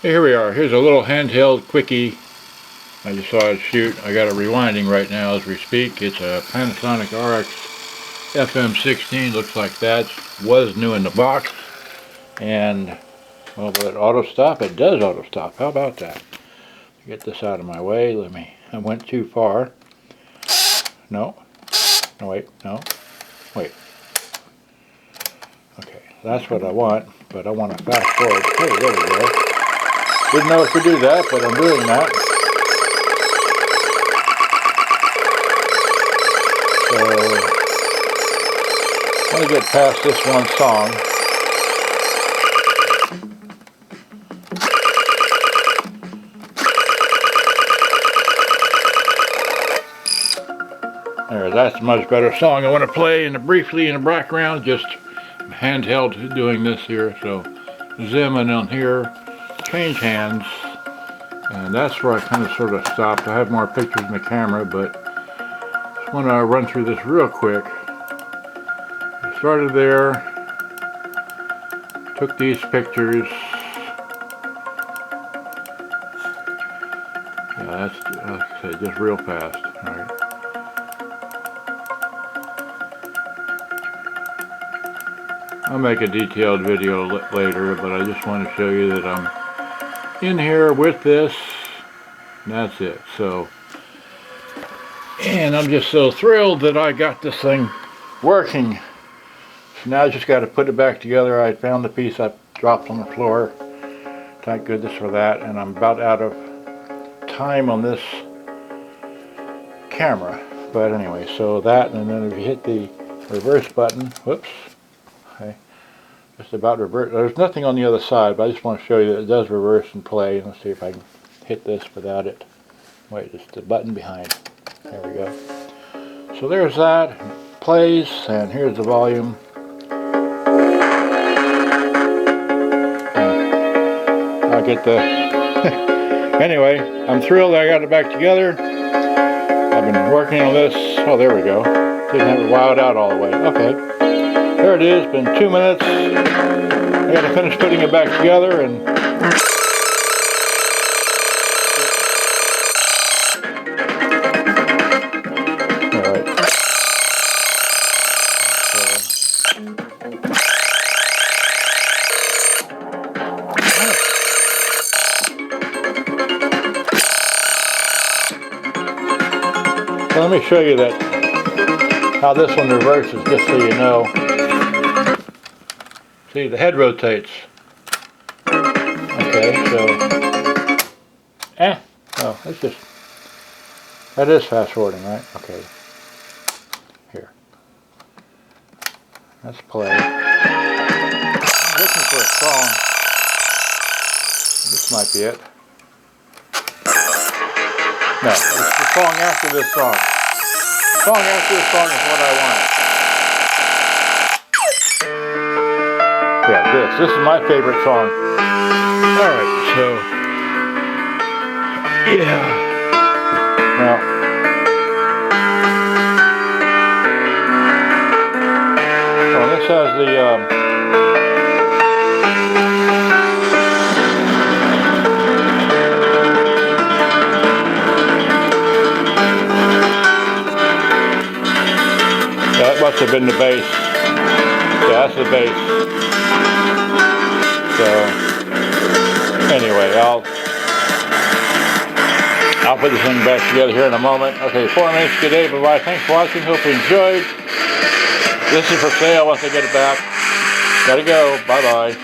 Here we are. Here's a little handheld quickie. I just saw it shoot. I got it rewinding right now as we speak. It's a Panasonic RX-FM16. Looks like that. Was new in the box. And, well, will it auto stop? It does auto stop. How about that? Get this out of my way. I went too far. No. No, wait. No. Wait. Okay. That's what I want. But I want to fast forward. Hey, there we go. Didn't know it could do that, but I'm doing that. So, I'm going to get past this one song. There, that's a much better song. I want to play briefly in the background, just handheld doing this here. So, zoom in on here, change hands, and that's where I kind of sort of stopped. I have more pictures in the camera, but I want to run through this real quick. I started there, took these pictures. Yeah, that's, like I say, just real fast. All right. I'll make a detailed video later, but I just want to show you that I'm in here with this, and that's it. So, and I'm just so thrilled that I got this thing working. So now I just got to put it back together. I found the piece I dropped on the floor. Thank goodness for that. And I'm about out of time on this camera. But anyway, so that, and then if you hit the reverse button, whoops, okay, just about reverse. There's nothing on the other side, but I just want to show you that it does reverse and play. Let's see if I can hit this without it. Wait, it's the button behind. There we go. So there's that. It plays, and here's the volume. I'll get the... Anyway, I'm thrilled I got it back together. I've been working on this. Oh, there we go. Didn't have it wired out all the way. Okay. There it is. Been 2 minutes. I got to finish putting it back together, and all right. So let me show you that how this one reverses, just so you know. See, the head rotates. Okay, so, oh, it's just, that is fast forwarding, right? Okay, here, let's play. I'm looking for a song. This might be it. No, it's the song after this song. The song after this song is what I want. Yeah, this is my favorite song. Alright, so, yeah. Now, so this has the, that must have been the bass. Yeah, that's the bass. So, anyway, I'll put this thing back together here in a moment. Okay, 4 minutes. Good day. Bye-bye. Thanks for watching. Hope you enjoyed. This is for sale once I get it back. Gotta go. Bye-bye.